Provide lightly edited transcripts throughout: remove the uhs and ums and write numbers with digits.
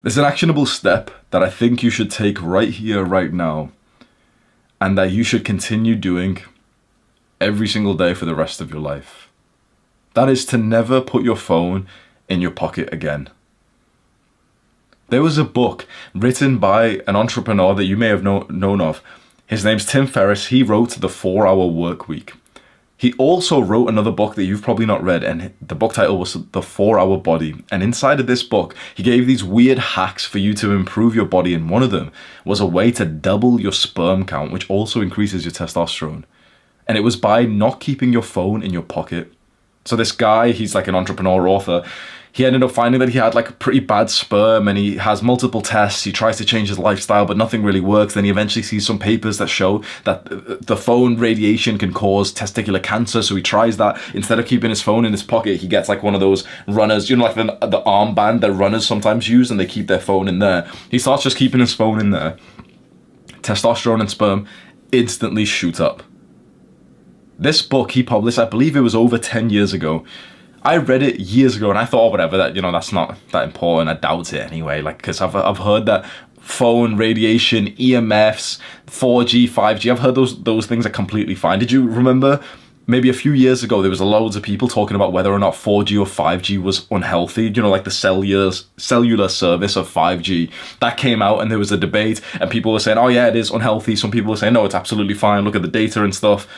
There's an actionable step that I think you should take right here, right now, and that you should continue doing every single day for the rest of your life. That is to never put your phone in your pocket again. There was a book written by an entrepreneur that you may have known of. His name's Tim Ferriss. He wrote The 4-Hour Workweek. He also wrote another book that you've probably not read, and the book title was The 4-Hour Body. And inside of this book, he gave these weird hacks for you to improve your body, and one of them was a way to double your sperm count, which also increases your testosterone. And it was by not keeping your phone in your pocket. So this guy, he's like an entrepreneur author, he ended up finding that he had like a pretty bad sperm, and he has multiple tests. He tries to change his lifestyle, but nothing really works. Then he eventually sees some papers that show that the phone radiation can cause testicular cancer. So he tries that. Instead of keeping his phone in his pocket, he gets like one of those runners, you know, like the armband that runners sometimes use, and they keep their phone in there. He starts just keeping his phone in there. Testosterone and sperm instantly shoot up. This book he published, I believe it was over 10 years ago. I read it years ago and I thought, oh, whatever, that, you know, that's not that important. I doubt it anyway, like, because I've heard that phone radiation, EMFs, 4G, 5G, I've heard those things are completely fine. Did you remember maybe a few years ago there was loads of people talking about whether or not 4G or 5G was unhealthy, you know, like the cellular service of 5G that came out, and there was a debate and people were saying, oh yeah, it is unhealthy. Some people were saying, no, it's absolutely fine, look at the data and stuff.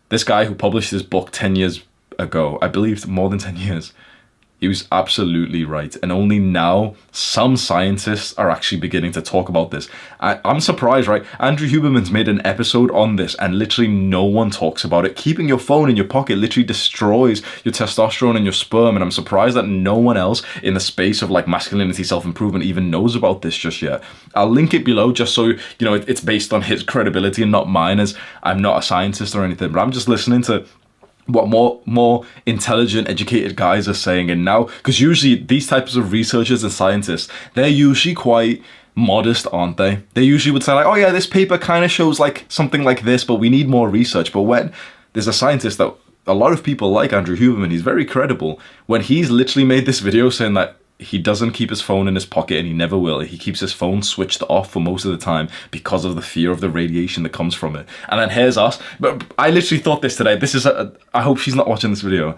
This guy who published this book 10 years ago, I believe more than 10 years, he was absolutely right. And only now some scientists are actually beginning to talk about this. I'm surprised, right? Andrew Huberman's made an episode on this and literally no one talks about it. Keeping your phone in your pocket literally destroys your testosterone and your sperm, and I'm surprised that no one else in the space of like masculinity, self-improvement even knows about this just yet. I'll link it below just so you know it's based on his credibility and not mine, as I'm not a scientist or anything, but I'm just listening to what more intelligent, educated guys are saying. And now, because usually these types of researchers and scientists, they're usually quite modest, aren't they? They usually would say like, oh yeah, this paper kind of shows like something like this, but we need more research. But when there's a scientist that a lot of people like, Andrew Huberman, he's very credible, when he's literally made this video saying that he doesn't keep his phone in his pocket and he never will. He keeps his phone switched off for most of the time because of the fear of the radiation that comes from it. And then here's us. But I literally thought this today. I hope she's not watching this video.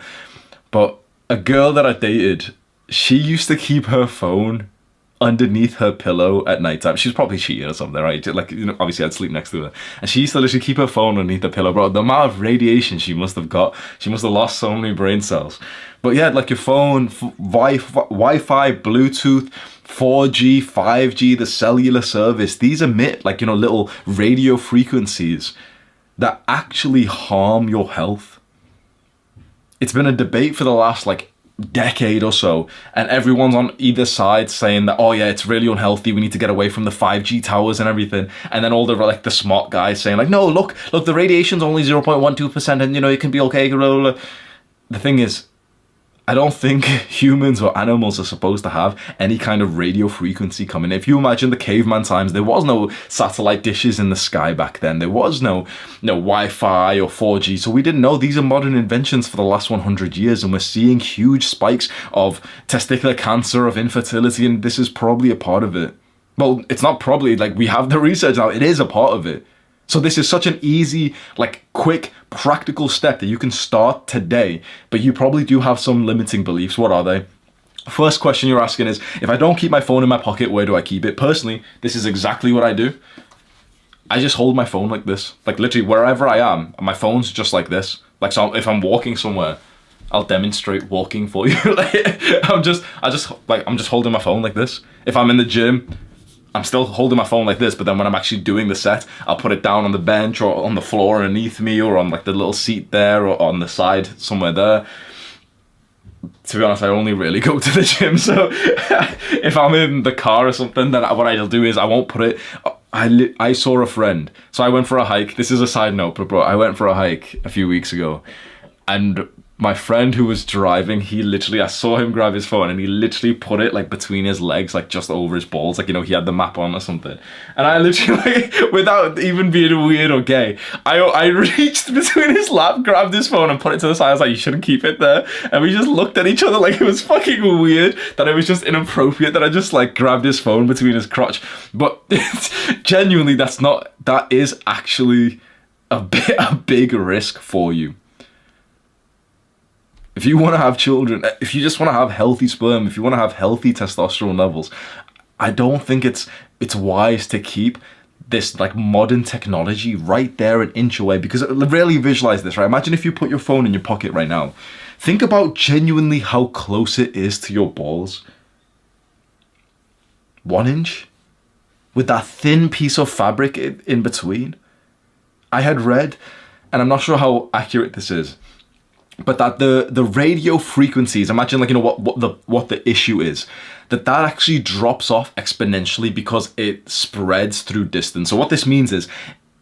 But a girl that I dated, she used to keep her phone underneath her pillow at night time. She's probably cheating or something, right? Like, you know, obviously I'd sleep next to her. And she used to literally keep her phone underneath the pillow, bro. The amount of radiation she must have got, she must have lost so many brain cells. But yeah, like your phone, Wi-Fi, Bluetooth, 4G, 5G, the cellular service, these emit like, you know, little radio frequencies that actually harm your health. It's been a debate for the last like decade or so, and everyone's on either side saying that, oh yeah, it's really unhealthy, we need to get away from the 5G towers and everything. And then all the like the smart guys saying like, no, look, the radiation's only 0.12% and you know it can be okay. The thing is, I don't think humans or animals are supposed to have any kind of radio frequency coming. If you imagine the caveman times, there was no satellite dishes in the sky back then. There was no Wi-Fi or 4G. So we didn't know. These are modern inventions for the last 100 years. And we're seeing huge spikes of testicular cancer, of infertility. And this is probably a part of it. Well, it's not probably, like we have the research now. It is a part of it. So this is such an easy, like quick, practical step that you can start today, but you probably do have some limiting beliefs. What are they? First question you're asking is, if I don't keep my phone in my pocket, where do I keep it? Personally, this is exactly what I do. I just hold my phone like this, like literally wherever I am, my phone's just like this. Like, so if I'm walking somewhere, I'll demonstrate walking for you. Like, I'm just holding my phone like this. If I'm in the gym, I'm still holding my phone like this, but then when I'm actually doing the set, I'll put it down on the bench or on the floor underneath me or on like the little seat there or on the side somewhere there. To be honest, I only really go to the gym, so if I'm in the car or something, then what I'll do is I won't put it. I saw a friend, so I went for a hike. This is a side note, but bro, I went for a hike a few weeks ago, and my friend who was driving, he literally, I saw him grab his phone and he literally put it like between his legs, like just over his balls, like, you know, he had the map on or something. And I literally, like, without even being weird or gay, I reached between his lap, grabbed his phone and put it to the side. I was like, you shouldn't keep it there. And we just looked at each other like it was fucking weird, that it was just inappropriate that I just like grabbed his phone between his crotch. But genuinely, that is actually a big risk for you. If you want to have children, if you just want to have healthy sperm, if you want to have healthy testosterone levels, I don't think it's wise to keep this like modern technology right there an inch away. Because really visualize this, right? Imagine if you put your phone in your pocket right now. Think about genuinely how close it is to your balls. 1 inch? With that thin piece of fabric in between. I had read, and I'm not sure how accurate this is, but that the radio frequencies, imagine like, you know, what the issue is, that actually drops off exponentially because it spreads through distance. So what this means is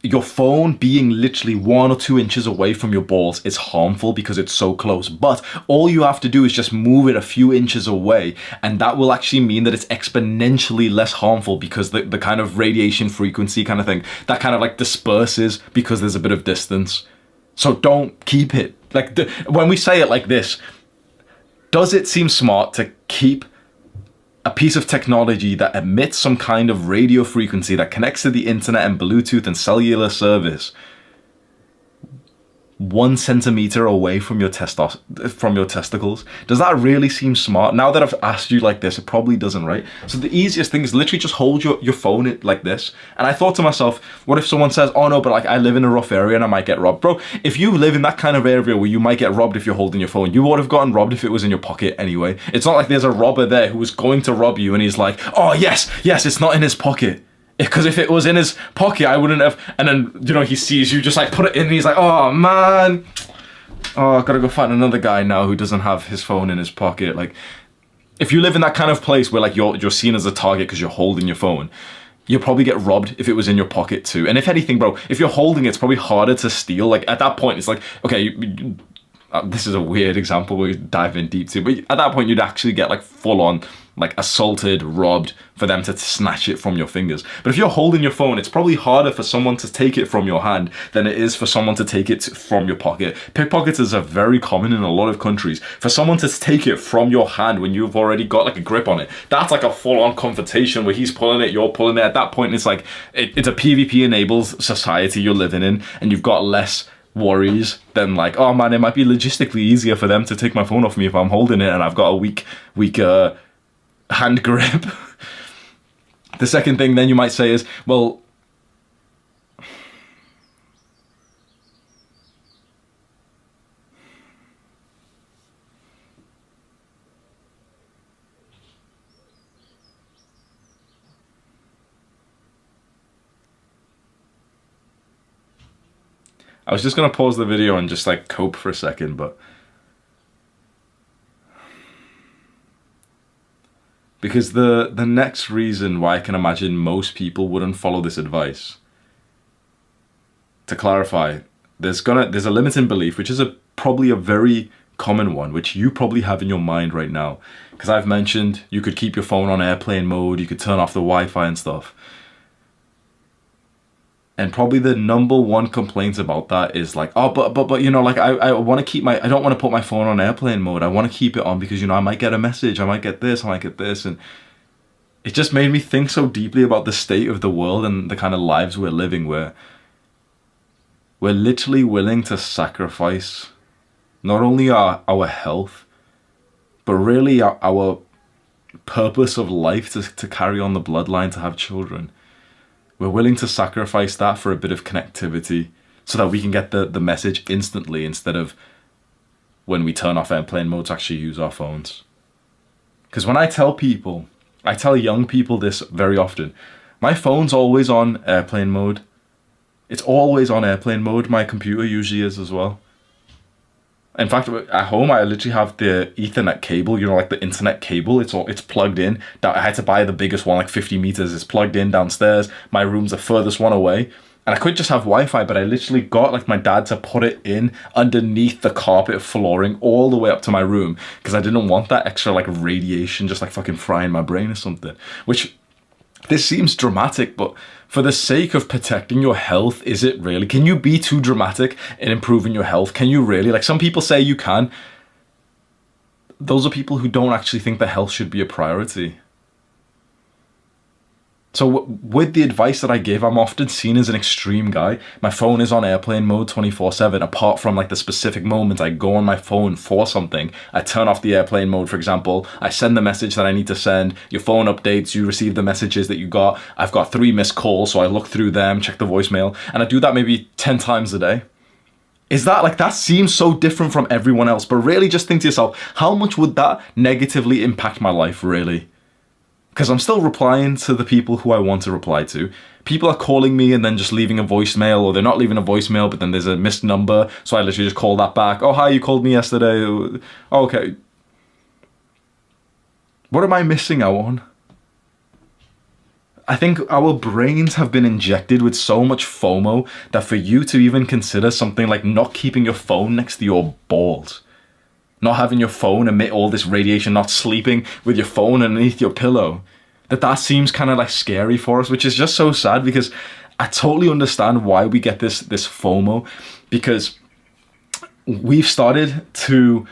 your phone being literally 1 or 2 inches away from your balls is harmful because it's so close. But all you have to do is just move it a few inches away, and that will actually mean that it's exponentially less harmful because the kind of radiation frequency kind of thing, that kind of like disperses because there's a bit of distance. So don't keep it. Like, when we say it like this, does it seem smart to keep a piece of technology that emits some kind of radio frequency that connects to the internet and Bluetooth and cellular service 1 centimeter away from your testicles? Does that really seem smart? Now that I've asked you like this, it probably doesn't, right? So the easiest thing is literally just hold your phone like this. And I thought to myself, what if someone says, oh no, but like I live in a rough area and I might get robbed? Bro, if you live in that kind of area where you might get robbed if you're holding your phone, you would have gotten robbed if it was in your pocket anyway. It's not like there's a robber there who was going to rob you and he's like, oh yes, it's not in his pocket. Because if it was in his pocket, I wouldn't have. And then, you know, he sees you just like put it in and he's like, oh man, oh, I've got to go find another guy now who doesn't have his phone in his pocket. Like, if you live in that kind of place where like you're seen as a target because you're holding your phone, you'll probably get robbed if it was in your pocket too. And if anything, bro, if you're holding it, it's probably harder to steal. Like at that point, it's like, okay, this is a weird example we dive in deep to, but at that point you'd actually get like full on like assaulted, robbed, for them to snatch it from your fingers. But if you're holding your phone, it's probably harder for someone to take it from your hand than it is for someone to take it from your pocket. Pickpocketers are very common in a lot of countries. For someone to take it from your hand when you've already got like a grip on it, that's like a full-on confrontation where he's pulling it, you're pulling it. At that point, it's like, it's a PvP-enabled society you're living in, and you've got less worries than like, oh man, it might be logistically easier for them to take my phone off me if I'm holding it and I've got a weak hand grip. The second thing then you might say is, well, I was just going to pause the video and just like cope for a second, but because the next reason why I can imagine most people wouldn't follow this advice, to clarify, there's a limiting belief, which is probably a very common one, which you probably have in your mind right now. Because I've mentioned you could keep your phone on airplane mode, you could turn off the Wi-Fi and stuff. And probably the number one complaint about that is like, oh, but you know, like I want to keep I don't want to put my phone on airplane mode. I want to keep it on because, you know, I might get a message, I might get this, I might get this. And it just made me think so deeply about the state of the world and the kind of lives we're living, where we're literally willing to sacrifice not only our health, but really our purpose of life to carry on the bloodline, to have children. We're willing to sacrifice that for a bit of connectivity so that we can get the message instantly instead of when we turn off airplane mode to actually use our phones. Because when I tell young people this very often, my phone's always on airplane mode. It's always on airplane mode. My computer usually is as well. In fact, at home, I literally have the Ethernet cable, you know, like the internet cable. It's plugged in. I had to buy the biggest one, like 50 meters. It's plugged in downstairs. My room's the furthest one away. And I could just have Wi-Fi, but I literally got like my dad to put it in underneath the carpet flooring all the way up to my room because I didn't want that extra like radiation just like fucking frying my brain or something. Which, this seems dramatic, but for the sake of protecting your health, is it really? Can you be too dramatic in improving your health? Can you really? Like, some people say you can. Those are people who don't actually think that health should be a priority. So with the advice that I give, I'm often seen as an extreme guy. My phone is on airplane mode 24/7, apart from like the specific moments I go on my phone for something. I turn off the airplane mode, for example. I send the message that I need to send. Your phone updates, you receive the messages that you got. I've got 3 missed calls, so I look through them, check the voicemail, and I do that maybe 10 times a day. Is that like, that seems so different from everyone else, but really just think to yourself, how much would that negatively impact my life, really? Because I'm still replying to the people who I want to reply to. People are calling me and then just leaving a voicemail, or they're not leaving a voicemail, but then there's a missed number, so I literally just call that back. Oh, hi, you called me yesterday. Oh, okay. What am I missing out on? I think our brains have been injected with so much FOMO that for you to even consider something like not keeping your phone next to your balls, not having your phone emit all this radiation, not sleeping with your phone underneath your pillow, that seems kind of like scary for us, which is just so sad, because I totally understand why we get this FOMO, because we've started to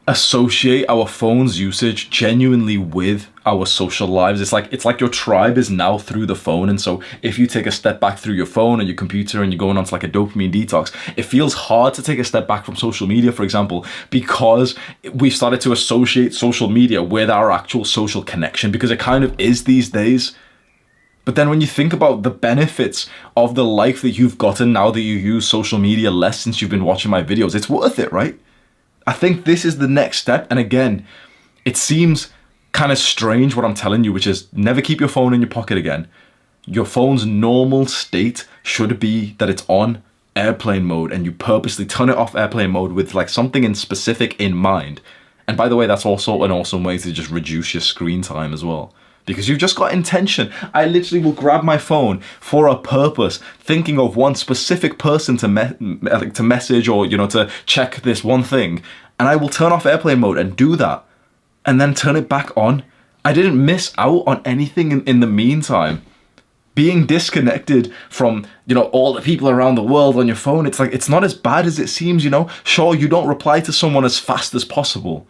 associate our phone's usage genuinely with our social lives. It's like your tribe is now through the phone, and so if you take a step back through your phone or your computer and you're going on to like a dopamine detox, it feels hard to take a step back from social media, for example, because we've started to associate social media with our actual social connection, because it kind of is these days. But then when you think about the benefits of the life that you've gotten now that you use social media less since you've been watching my videos, it's worth it, right? I think this is the next step. And again, it seems kind of strange what I'm telling you, which is never keep your phone in your pocket again. Your phone's normal state should be that it's on airplane mode, and you purposely turn it off airplane mode with like something in specific in mind. And by the way, that's also an awesome way to just reduce your screen time as well, because you've just got intention. I literally will grab my phone for a purpose, thinking of one specific person to message, or, you know, to check this one thing, and I will turn off airplane mode and do that, and then turn it back on. I didn't miss out on anything in the meantime. Being disconnected from, you know, all the people around the world on your phone, it's like, it's not as bad as it seems, you know. Sure, you don't reply to someone as fast as possible,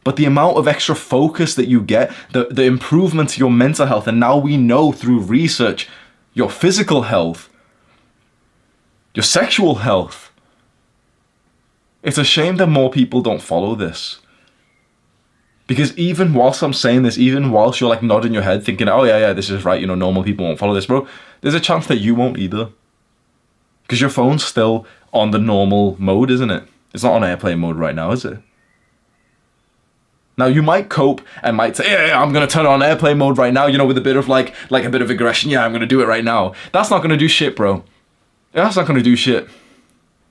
but the amount of extra focus that you get, the improvement to your mental health, and now we know through research, your physical health, your sexual health. It's a shame that more people don't follow this. Because even whilst I'm saying this, even whilst you're like nodding your head thinking, oh yeah, this is right, you know, normal people won't follow this, bro, there's a chance that you won't either. Because your phone's still on the normal mode, isn't it? It's not on airplane mode right now, is it? Now, you might cope and might say, yeah, I'm going to turn it on airplane mode right now, you know, with a bit of like a bit of aggression. Yeah, I'm going to do it right now. That's not going to do shit, bro. That's not going to do shit.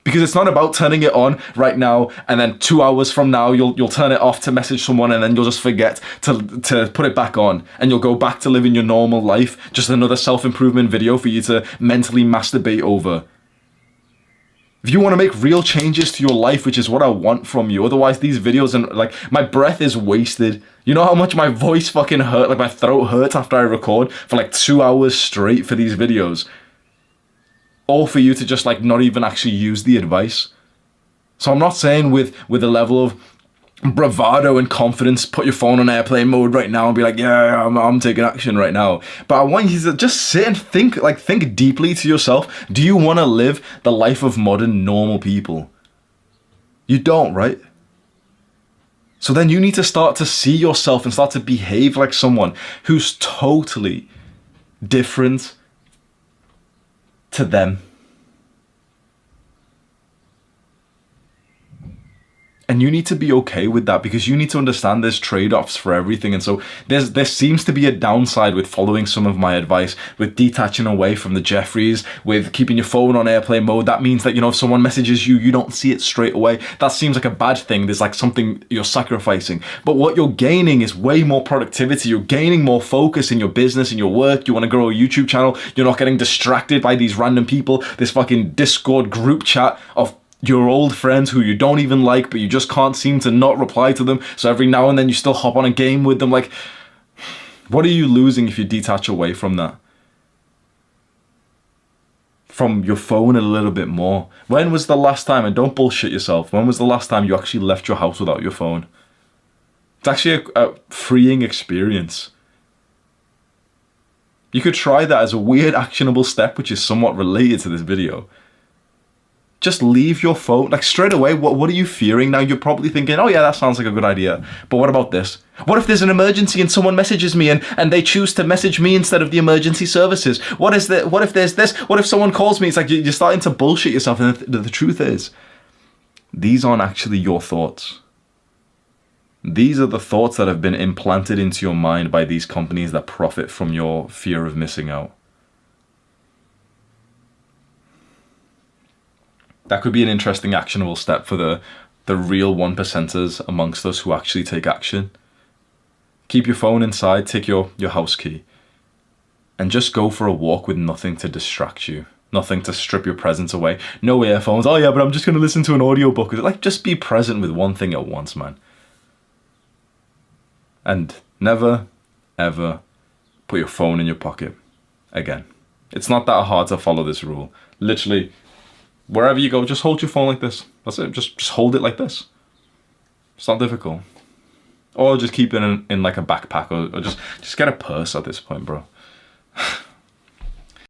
Because it's not about turning it on right now and then 2 hours from now you'll turn it off to message someone, and then you'll just forget to put it back on, and you'll go back to living your normal life. Just another self-improvement video for you to mentally masturbate over. If you want to make real changes to your life, which is what I want from you, otherwise these videos, and like, my breath is wasted. You know how much my voice fucking hurt, like my throat hurts after I record for like 2 hours straight for these videos. All for you to just like not even actually use the advice. So I'm not saying with a level of bravado and confidence, put your phone on airplane mode right now and be like, yeah, I'm taking action right now. But I want you to just sit and think deeply to yourself. Do you want to live the life of modern normal people? You don't, right? So then you need to start to see yourself and start to behave like someone who's totally different to them. And you need to be okay with that, because you need to understand there's trade-offs for everything. And so there seems to be a downside with following some of my advice, with detaching away from the Jeffries, with keeping your phone on airplane mode. That means that, if someone messages you, you don't see it straight away. That seems like a bad thing. There's like something you're sacrificing. But what you're gaining is way more productivity. You're gaining more focus in your business, in your work. You want to grow a YouTube channel. You're not getting distracted by these random people, this fucking Discord group chat of your old friends who you don't even like, but you just can't seem to not reply to them. So every now and then you still hop on a game with them. Like, what are you losing if you detach away from that? From your phone a little bit more. When was the last time, and don't bullshit yourself, when was the last time you actually left your house without your phone? It's actually a freeing experience. You could try that as a weird actionable step, which is somewhat related to this video. Just leave your phone, like straight away. What are you fearing now? You're probably thinking, oh yeah, that sounds like a good idea. But what about this? What if there's an emergency and someone messages me and they choose to message me instead of the emergency services? What if there's this? What if someone calls me? It's like you're starting to bullshit yourself. And the truth is, these aren't actually your thoughts. These are the thoughts that have been implanted into your mind by these companies that profit from your fear of missing out. That could be an interesting actionable step for the real 1%ers amongst us who actually take action. Keep your phone inside, take your house key, and just go for a walk with nothing to distract you, nothing to strip your presence away. No earphones. Oh yeah, but I'm just going to listen to an audiobook. Like, just be present with one thing at once, man. And never, ever put your phone in your pocket again. It's not that hard to follow this rule. Literally, wherever you go, just hold your phone like this. That's it. Just hold it like this. It's not difficult. Or just keep it in like a backpack, or just get a purse at this point, bro.